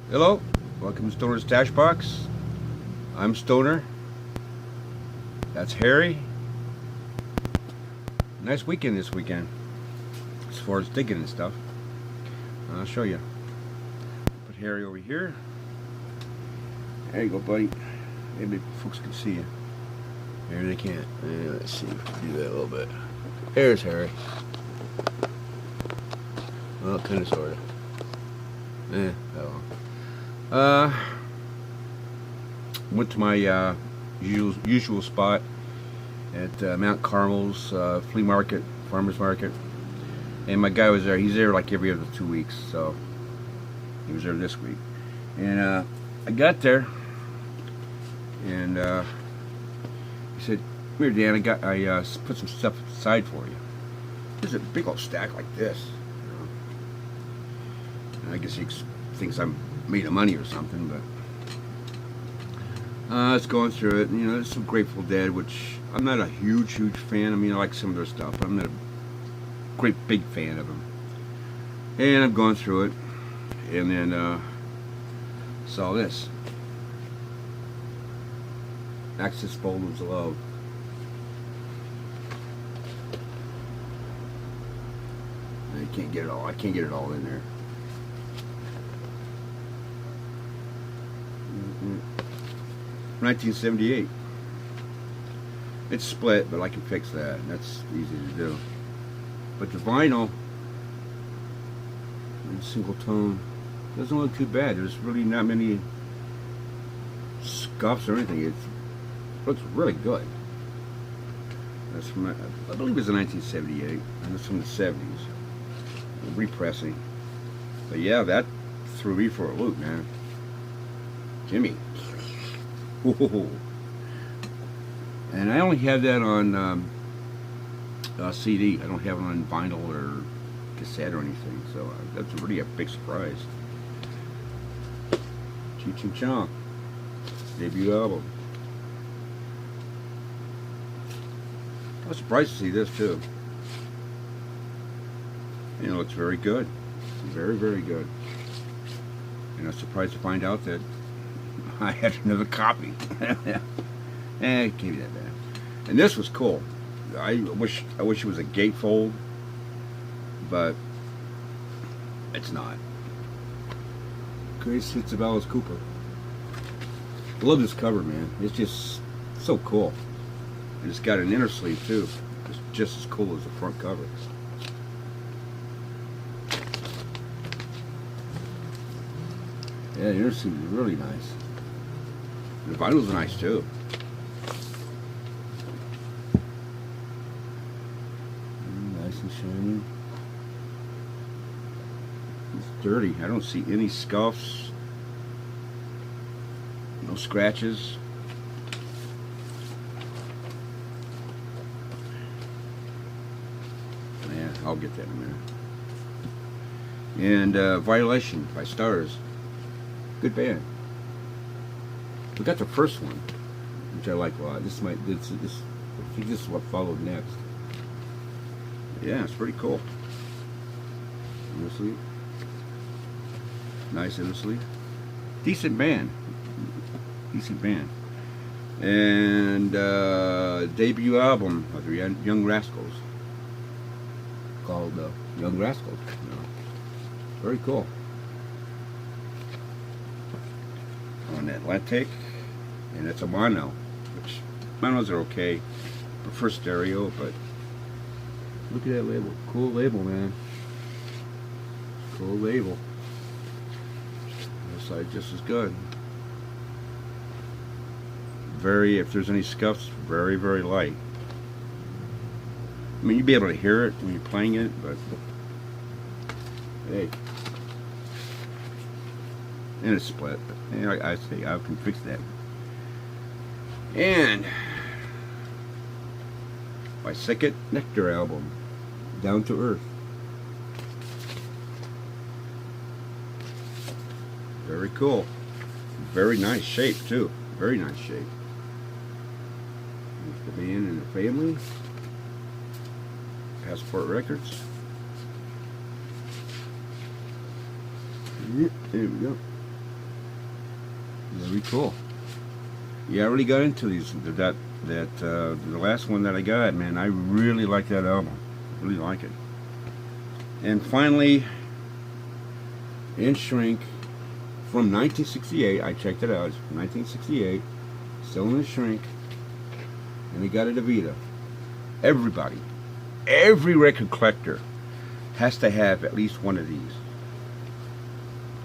Hello, welcome to Stoner's Stash Box. I'm Stoner. That's Harry. Nice weekend this weekend, as far as digging and stuff. I'll show you. Put Harry over here. There you go, buddy. Maybe folks can see you. There they can't. Let's see if we can do that a little bit. There's Harry. Well, kind of, sort of. Went to my usual spot at Mount Carmel's flea market, farmer's market. And my guy was there. He's there like every other 2 weeks, so he was there this week. And I got there, and he said, "Come here, Dan. I put some stuff aside for you." There's a big old stack like this. And I guess he thinks I'm made of money or something, but it's going through it. And, there's some Grateful Dead, which I'm not a huge fan. I mean, I like some of their stuff, but I'm not a great big fan of them. And I'm going through it, and then saw this. Access Boulders Love. I can't get it all. I can't get it all in there. 1978. It's split, but I can fix that. That's easy to do. But the vinyl, single tone, doesn't look too bad. There's really not many scuffs or anything. It looks really good. That's from, I believe it's a 1978, and it's from the 70s. Repressing. But yeah, that threw me for a loop, man. Jimmy. Whoa. And I only have that on CD. I don't have it on vinyl or cassette or anything, so that's really a big surprise. Cheech and Chong debut album. I was surprised to see this too. It looks very good. Very, very good. And I was surprised to find out that I had another copy. It can't be that bad. And this was cool. I wish it was a gatefold, but it's not. Greatest hits of Alice Cooper. I love this cover, man. It's just so cool. And it's got an inner sleeve too. It's just as cool as the front cover. Yeah, the inner sleeve is really nice. The vinyl's nice too. Nice and shiny. It's dirty. I don't see any scuffs. No scratches. Yeah, I'll get that in a minute. And Violation by Stars. Good band. We got the first one, which I like a lot. This I think this is what followed next. Yeah, it's pretty cool. Inner sleeve. Nice inner sleeve. Decent band. Decent band. And debut album of the Young Rascals. Called Young Rascals. Very cool. On Atlantic, and it's a mono, which monos are okay. Prefer stereo, but look at that label. Cool label, man. Cool label. This side just as good. Very, if there's any scuffs, very, very light. I mean, you'd be able to hear it when you're playing it, but hey. And it's split. And I say I can fix that. And my second Nectar album, Down to Earth. Very cool. Very nice shape too. Very nice shape. There's the band and the family. Passport Records. There we go. Very cool. Yeah, I really got into these. The last one that I got, man, I really like that album. Really like it. And finally, In Shrink from 1968. I checked it out. It's from 1968. Still in Shrink. And we got it at Vita. Everybody, every record collector has to have at least one of these.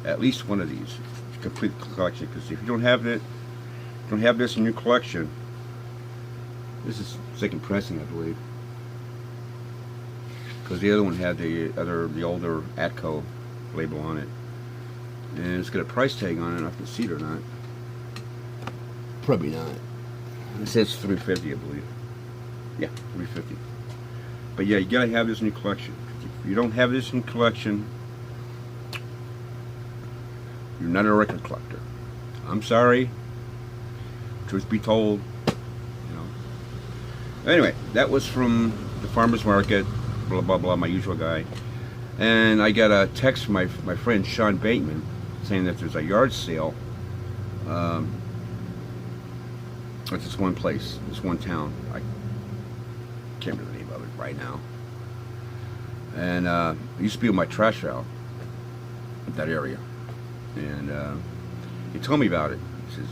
At least one of these. Complete collection. Because if you don't have it, don't have this in your collection, this is second pressing, I believe. Because the other one had the older Atco label on it, and it's got a price tag on it. I can see it or not. Probably not. It says $350, I believe. Yeah, $350. But yeah, you gotta have this in your collection. If you don't have this in your collection, you're not a record collector. I'm sorry. Truth be told, you know. Anyway, that was from the farmer's market. Blah blah blah. My usual guy. And I got a text from my friend Sean Bateman saying that there's a yard sale at this one place, this one town. I can't remember the name of it right now. And it used to be on my trash out, that area. And he told me about it. He says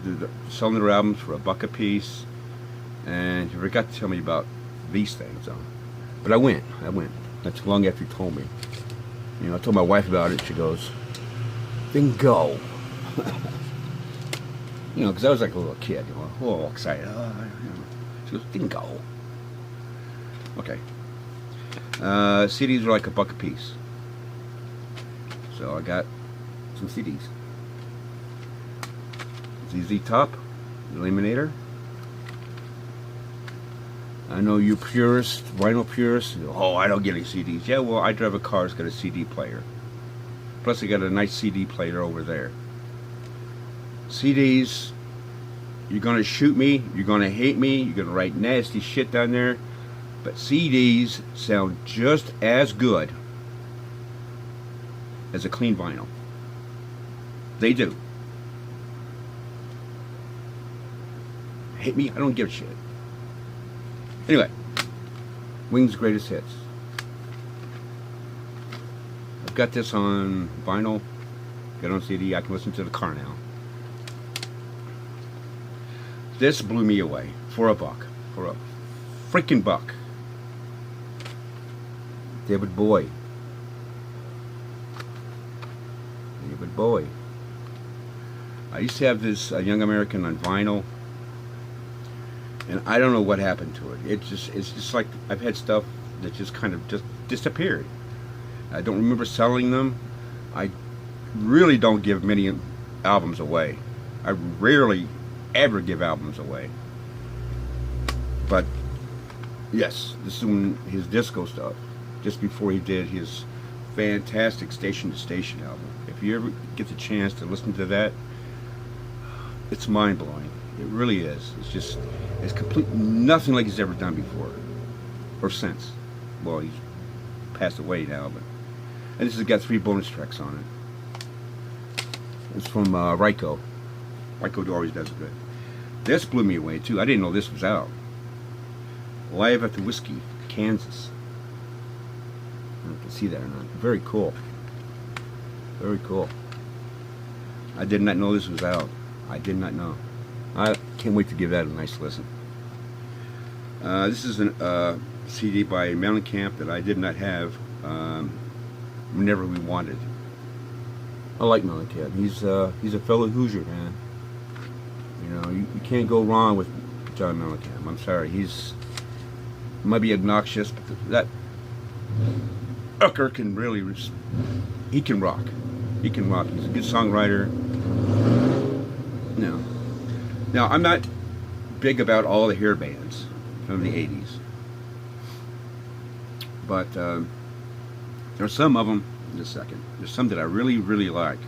they're selling their albums for $1 a piece, and he forgot to tell me about these things. But I went. Not too long after he told me. You know, I told my wife about it. She goes, "Then go." You know, because I was like a little kid, you know, all excited. You know. She goes, "Then go." Okay. CDs were like $1 a piece, so I got some CDs. ZZ Top, Eliminator. I know you purists, vinyl purists, oh, I don't get any CDs. Yeah, well, I drive a car that's got a CD player. Plus, I got a nice CD player over there. CDs, you're going to shoot me, you're going to hate me, you're going to write nasty shit down there, but CDs sound just as good as a clean vinyl. They do. Hate me? I don't give a shit. Anyway, Wings' Greatest Hits. I've got this on vinyl, got it on CD. I can listen to the car now. This blew me away for $1, for a freaking buck. David Bowie. David Bowie. I used to have this Young American on vinyl, and I don't know what happened to it. It's just like I've had stuff that just kind of just disappeared. I don't remember selling them. I really don't give many albums away. I rarely ever give albums away. But yes, this is when his disco stuff, just before he did his fantastic Station to Station album. If you ever get the chance to listen to that, it's mind-blowing. It really is. It's complete nothing like he's ever done before or since. Well, he's passed away now, but and this has got 3 bonus tracks on it. It's from Ryko. Ryko always does it good. This blew me away too. I didn't know this was out. Live at the Whiskey, Kansas. I don't know if you can see that or not. Very cool. Very cool. I did not know this was out. I did not know. I can't wait to give that a nice listen. This is a CD by Mellencamp that I did not have whenever we wanted. I like Mellencamp. He's a fellow Hoosier, man. You know, you can't go wrong with John Mellencamp. I'm sorry. He might be obnoxious, but that Ucker can really, he can rock. He can rock. He's a good songwriter. No. Now, I'm not big about all the hair bands from the 80s. But there are some of them, in a second. There's some that I really, really like.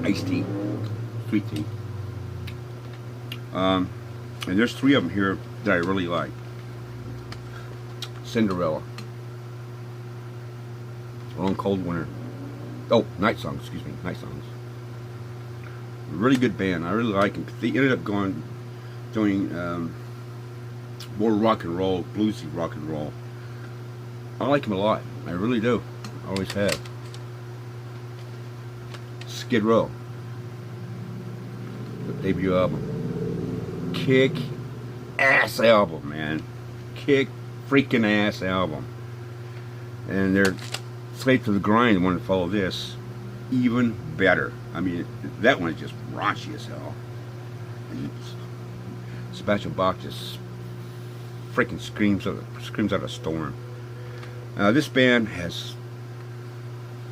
Iced tea. Sweet tea. And there's 3 of them here that I really like. Cinderella. Long Cold Winter. Oh, Night Songs, excuse me, Night Songs. Really good band. I really like them. They ended up doing more rock and roll, bluesy rock and roll. I like them a lot. I really do. I always have. Skid Row. The debut album. Kick ass album, man. Kick freaking ass album. And they're Slave to the Grind, the one to follow this, even better. I mean, that one is just raunchy as hell. And Sebastian Bach just freaking screams out a storm. This band has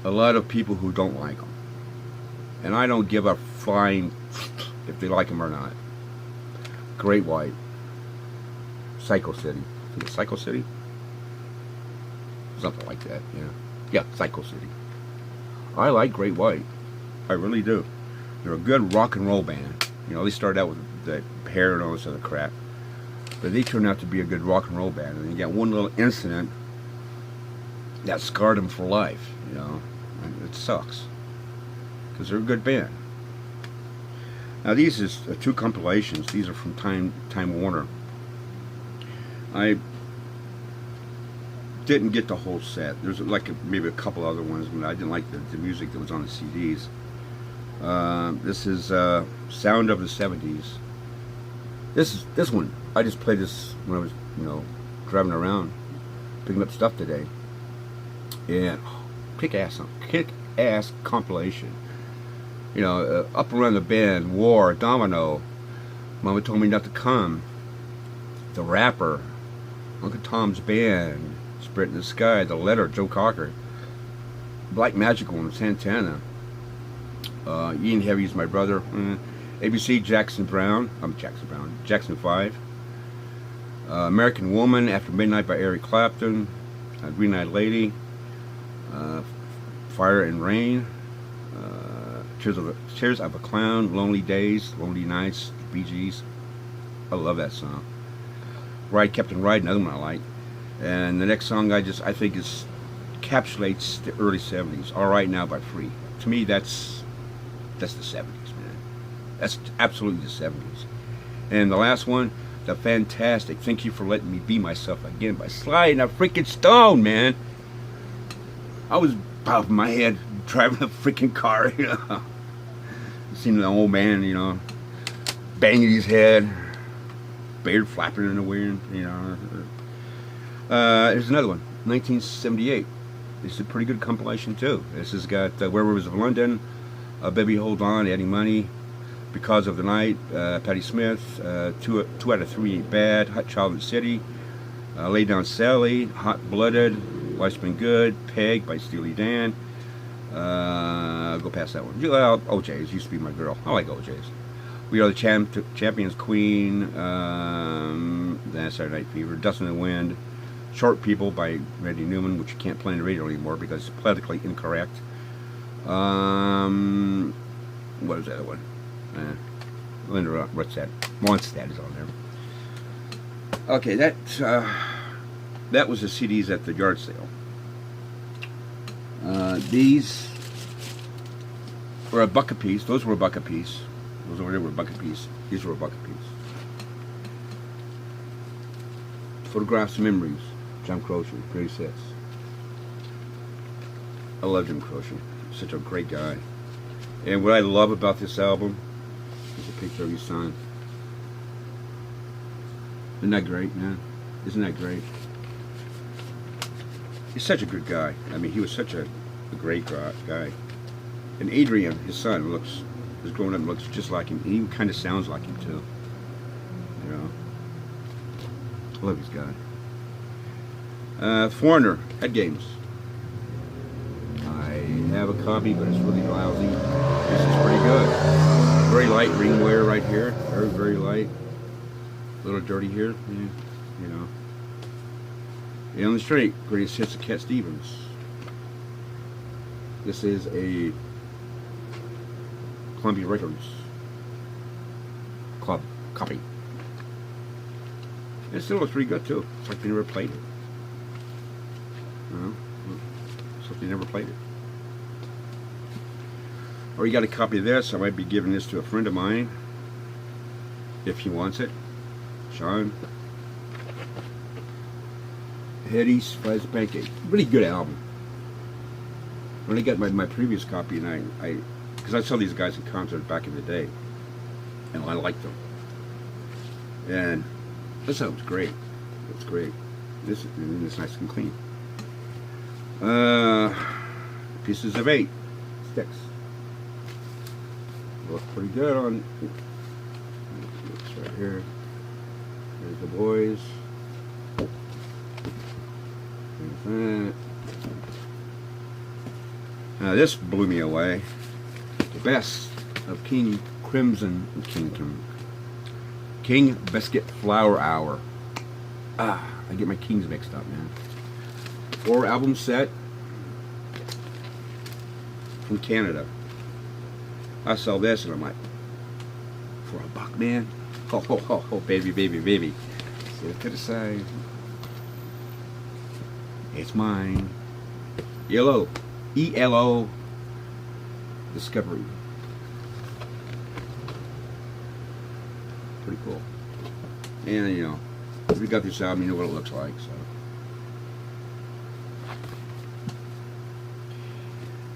a lot of people who don't like them, and I don't give a flying if they like them or not. Great White, Psycho City. Is it Psycho City? Something like that, yeah. Yeah, Psycho City. I like Great White. I really do. They're a good rock and roll band. You know, they started out with the hair and all this other crap, but they turned out to be a good rock and roll band. And you got one little incident that scarred them for life. You know, and it sucks because they're a good band. Now these is two compilations. These are from Time Warner. I didn't get the whole set. There's like maybe a couple other ones, but I didn't like the music that was on the CDs. This is Sound of the 70s. This one, I just played this when I was, you know, driving around, picking up stuff today. And kick ass compilation. You know, Up Around the Bend, War, Domino, Mama Told Me Not to Come, The Rapper, Uncle Tom's Band, Spirit in the Sky, The Letter, Joe Cocker, Black Magical and Santana, Ian Heavy's My Brother, ABC, Jackson 5, American Woman, After Midnight by Eric Clapton, Green Eyed Lady, Fire and Rain, Tears of a Clown, Lonely Days, Lonely Nights, Bee Gees. I love that song. Ride Captain Ride, another one I like. And the next song I think encapsulates the early 70s. All Right Now by Flea. To me, that's the 70s, man. That's absolutely the 70s. And the last one, the fantastic Thank You for Letting Me Be Myself Again by Sly and the freaking Stone, man. I was bobbing my head driving a freaking car, you know. Seeing the old man, you know, banging his head, beard flapping in the wind, you know. Here's another one, 1978. This is a pretty good compilation too. This has got Werewolves of London, Baby Hold On, Adding Money, Because of the Night, Patti Smith, 2 out of 3 Ain't Bad, Hot Child in the City, Lay Down Sally, Hot Blooded, Life's Been Good, Peg by Steely Dan. Go past that one. Well, OJ's used to be my girl. I like OJ's. We Are the Champions, Queen, that's Saturday Night Fever, Dust in the Wind, Short People by Randy Newman, which you can't play on the radio anymore because it's politically incorrect. What is that one? Linda Ronstadt. Ronstadt is on there. Okay, that was the CDs at the yard sale. These were $1 a piece. Those were $1 a piece. Those over there were $1 a piece. These were $1 a piece. Photographs and Memories, John Croce, greatest hits. I love Jim Croce. Such a great guy. And what I love about this album is a picture of his son. Isn't that great, man? Isn't that great? He's such a good guy. I mean, he was such a great guy. And Adrian, his son, is growing up and looks just like him. He kind of sounds like him too. You know, I love this guy. Foreigner, Head Games. I have a copy, but it's really lousy. This is pretty good. Very light ring wear right here. Very, very light. A little dirty here. Yeah, you know. On the Street, greatest hits of Cat Stevens. This is a Columbia Records Club copy. It still looks pretty good too. It's like they never played it. So they never played it. Or you got a copy of this. I might be giving this to a friend of mine if he wants it. Sean. Head East Flies a Pancake. Really good album. When I got my previous copy, and because I saw these guys in concert back in the day, and I liked them. And this album's great. It's great. This is nice and clean. Pieces of 8 sticks. Look pretty good on. It's right here. There's the boys. There's that. Now this blew me away. The best of King Crimson and King Biscuit Flower Hour. I get my kings mixed up, man. 4 album set from Canada. I saw this and I'm like, for $1, man. Oh, baby. Set it to the side. It's mine. Yellow. ELO Discovery. Pretty cool. And you know, if you got this album, you know what it looks like. So.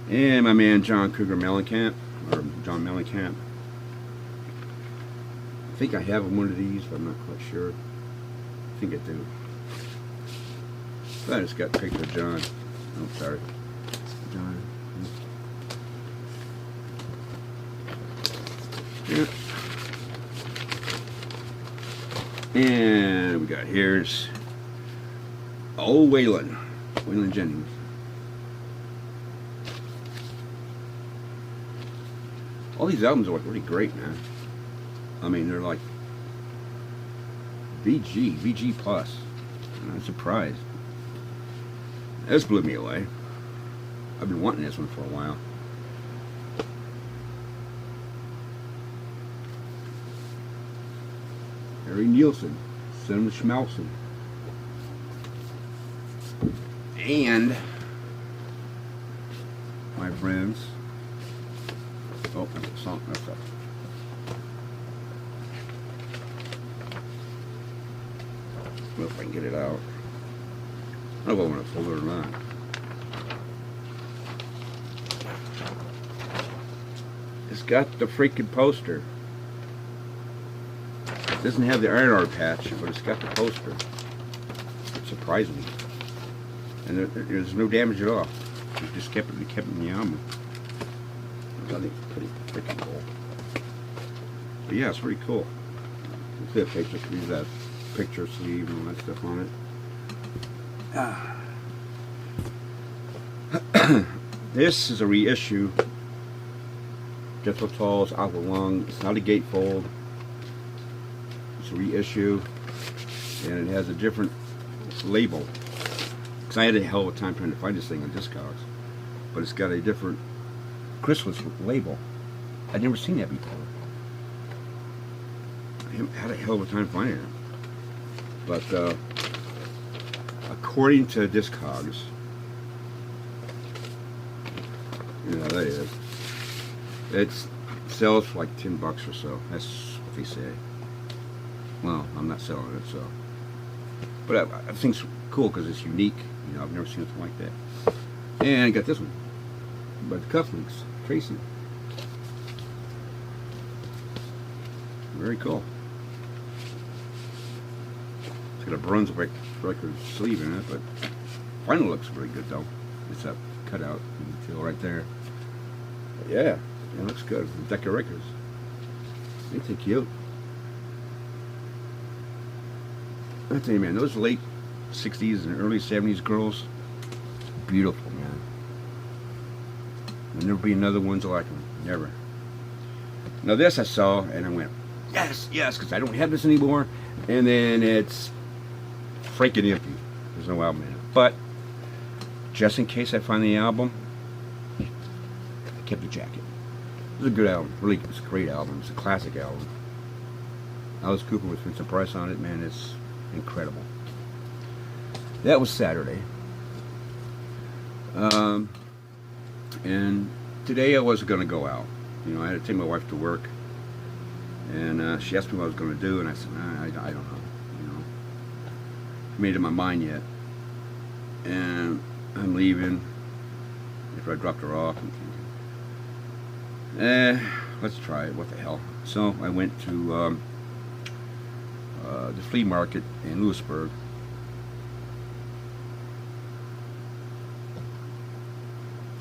And my man John Cougar Mellencamp, or John Mellencamp. I think I have one of these, but I'm not quite sure. I think I do. But I just got a picture of John. Oh, sorry. John. Yeah. And we got here's old Waylon Jennings. All these albums are like really great, man. I mean, they're like VG plus. I'm surprised. This blew me away. I've been wanting this one for a while. Harry Nielsen, Cinnamon Schmalson. And my friends. Oh, that's a song. That's up. Well, if I can get it out. I don't know if I want to fold it or not. It's got the freaking poster. It doesn't have the R&R patch, but it's got the poster. It surprised me. And there's no damage at all. It just kept it in the album. I think it's pretty freaking cool. But yeah, it's pretty cool. See that picture, use that picture sleeve and all that stuff on it. This is a reissue. Jethro Tull's Aqua Lung. It's not a gatefold. It's a reissue, and it has a different label. Because I had a hell of a time trying to find this thing on Discogs, but it's got a different chrysalis label. I'd never seen that before. I had a hell of a time finding it. But according to Discogs, you know, that is, it sells for like $10 or so. That's what they say. Well, I'm not selling it, so. But I think it's cool because it's unique. You know, I've never seen anything like that. And I got this one. But the cufflinks, Tracy. Very cool. It's got a Brunswick record sleeve in it, but vinyl looks really good though. It's that cutout, you can feel right there. But yeah, it looks good. The Decca records. Ain't they cute? I tell you, man, those late 60s and early 70s girls, beautiful, man. There'll never be another ones like them. Never. Now this I saw, and I went, yes, because I don't have this anymore. And then it's freaking empty. There's no album in it. But, just in case I find the album, I kept the jacket. It was a good album. Really, it's a great album. It's a classic album. Alice Cooper with Vincent Price on it, man, it's incredible. That was Saturday. And today I wasn't going to go out. You know, I had to take my wife to work, and she asked me what I was going to do, and I said, nah, I don't know. You know, made up my mind yet, and I'm leaving. After I dropped her off, let's try it. What the hell? So I went to the flea market in Lewisburg.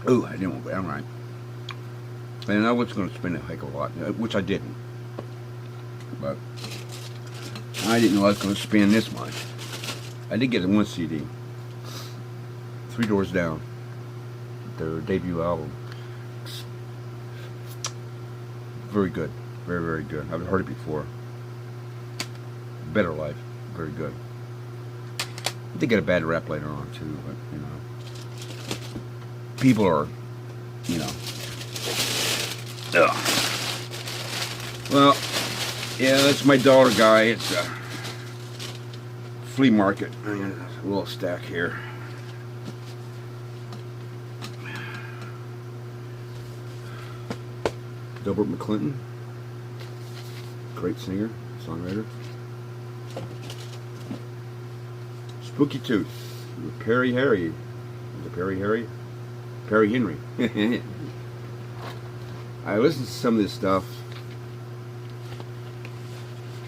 Oh, I didn't want to go down right. And I was going to spend a heck of a lot, which I didn't. But I didn't know I was going to spend this much. I did get one CD. 3 Doors Down. Their debut album. Very good. Very, very good. I've heard it before. Better Life. Very good. They get a bad rap later on too, but you know. People are, you know. Ugh. Well, yeah, that's my dollar guy. It's a flea market. I got a little stack here. Delbert McClinton, great singer, songwriter. Spooky Tooth, Perry Harry. Was it Perry Harry? Perry Henry. I listened to some of this stuff,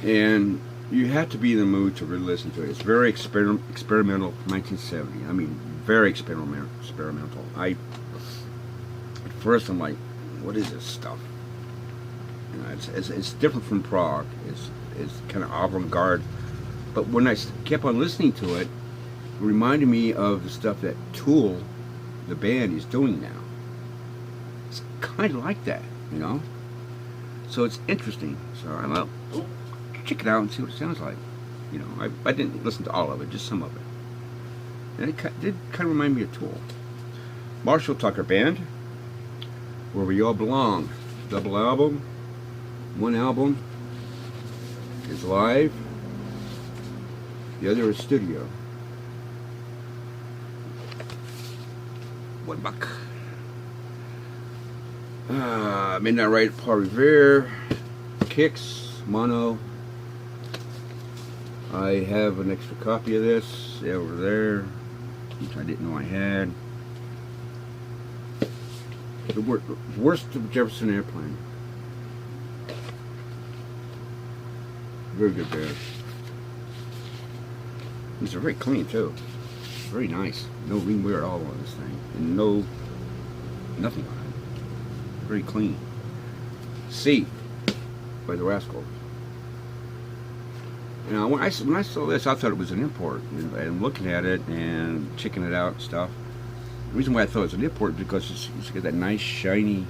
and you have to be in the mood to really listen to it. It's very experimental, 1970. I mean, very experimental. At first I'm like, what is this stuff? You know, it's different from prog. It's kind of avant-garde. But when I kept on listening to it, it reminded me of the stuff that Tool, the band, is doing now. It's kind of like that, you know? So it's interesting. So I'm out, check it out and see what it sounds like. You know, I didn't listen to all of it, just some of it. And it did kind of remind me of Tool. Marshall Tucker Band, Where We All Belong. Double album. One album is live. The other is studio. $1. Midnight Ride, Paul Revere, Kicks, Mono. I have an extra copy of this over there, which I didn't know I had. The Worst of Jefferson Airplane. Very good band. These are very clean too. Very nice. No ring wear at all on this thing, and nothing on it. Very clean. C by the Rascals. You know, when I saw this, I thought it was an import. And looking at it and checking it out and stuff. The reason why I thought it was an import is because it's got that nice shiny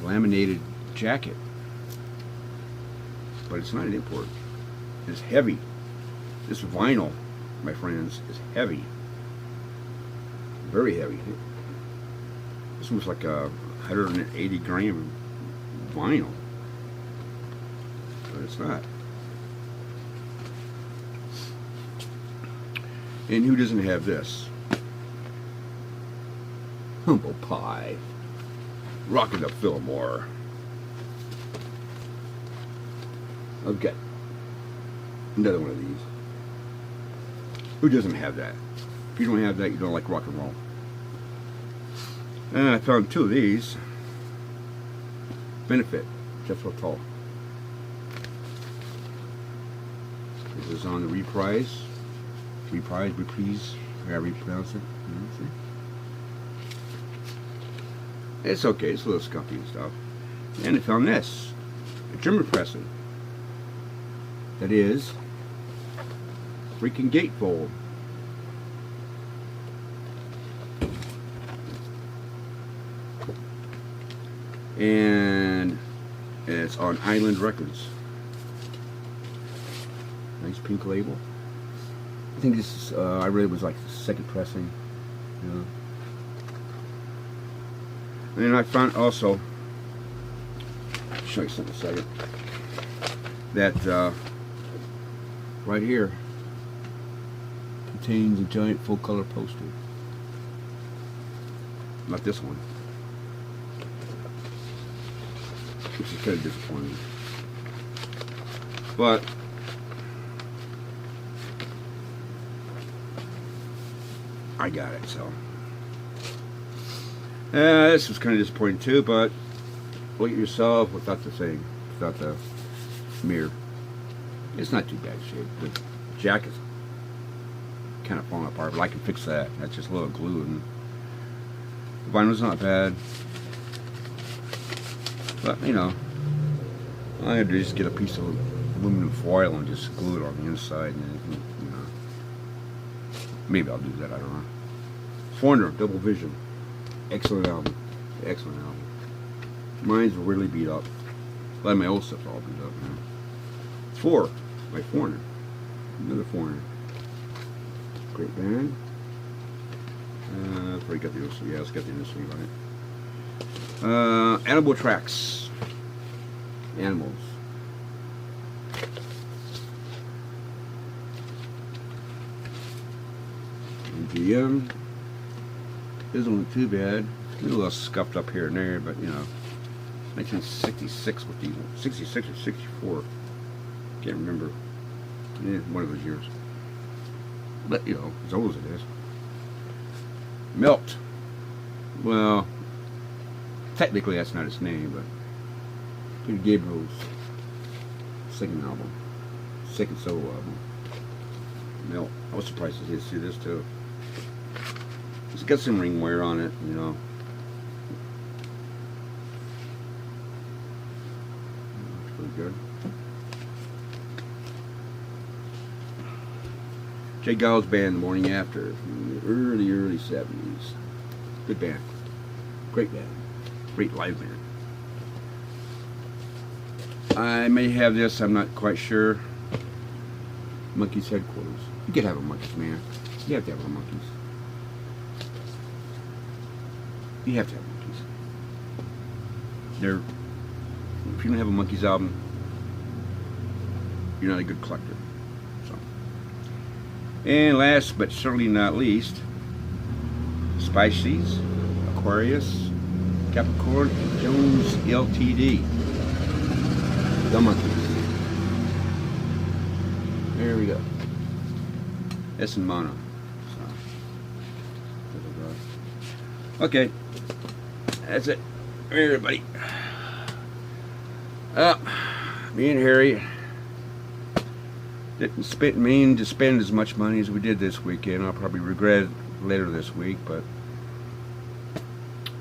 laminated jacket. But it's not an import. It's heavy. This vinyl, my friends, is heavy. Very heavy. This was like a 180 gram vinyl. But it's not. And who doesn't have this? Humble Pie. Rockin' the Fillmore. I've got another one of these. Who doesn't have that? If you don't have that, you don't like rock and roll. And I found 2 of these. Benefit, Jethro Tull. This is on the reprise, however you pronounce it. It's okay, it's a little scuffy and stuff. And I found this, a German pressing. That is freaking gatefold. And it's on Island Records. Nice pink label. I think this is, I read it was like the second pressing. You know. And then I found also, I'll show you something in a second, that right here contains a giant full color poster. Not this one. Which is kind of disappointing. But I got it, so. This was kind of disappointing too, but look at yourself without the thing, without the mirror. It's not too bad shape. The jack is kind of falling apart, but I can fix that. That's just a little glue, and the vinyl's not bad. But, you know, all I had to do is just get a piece of aluminum foil and just glue it on the inside, and then, you know, maybe I'll do that, I don't know. Foreigner, Double Vision. Excellent album. Excellent album. Mine's really beat up. A lot of my old stuff's all beat up, man. 4 by Foreigner. Another Foreigner. Great band. Probably got the inner sleeve. Yeah, it's got the inner sleeve on it. Animal Tracks. Animals. MGM. Isn't look too bad. A little scuffed up here and there, but you know, 1966 with these, 66 or 64. Can't remember. Yeah, one of those years. But you know, as old as it is. Melt. Well, technically that's not its name, but Peter Gabriel's second album, second solo album. Melt. I was surprised to see this too. It's got some ring wear on it, you know. That's pretty good. Jay Giles Band, The Morning After, from the early 70s. Good band. Great band. Great live band. I may have this, I'm not quite sure. Monkeys Headquarters. You could have a Monkeys, man. You have to have a Monkeys. You have to have Monkeys. If you don't have a Monkeys album, you're not a good collector. So. And last but certainly not least, Pisces, Aquarius, Capricorn, and Jones Ltd. The Monkeys. There we go. S in mono. So. Okay. That's it. Come here, everybody. Me and Harry didn't mean to spend as much money as we did this weekend. I'll probably regret it later this week, but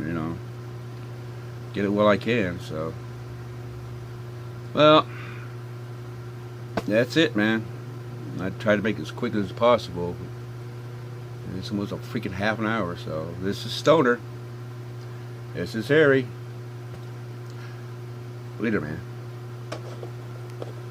you know, get it while I can. So, well, that's it, man. I tried to make it as quick as possible. It's almost a freaking half an hour. So this is Stoner. This is Harry. Later, man.